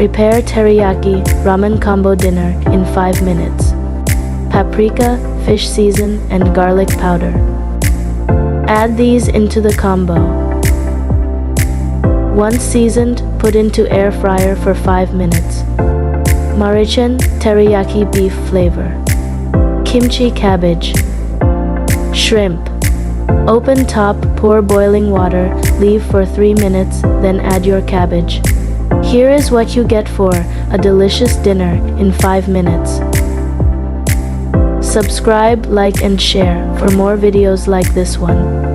Prepare teriyaki ramen combo dinner in 5 minutes. Paprika, fish season, and garlic powder. Add these into the combo. Once seasoned, put into air fryer for 5 minutes. Maruchan teriyaki beef flavor. Kimchi cabbage. Shrimp. Open top, pour boiling water, leave for 3 minutes, then add your cabbage. Here is what you get for a delicious dinner in 5 minutes. Subscribe, like, and share for more videos like this one.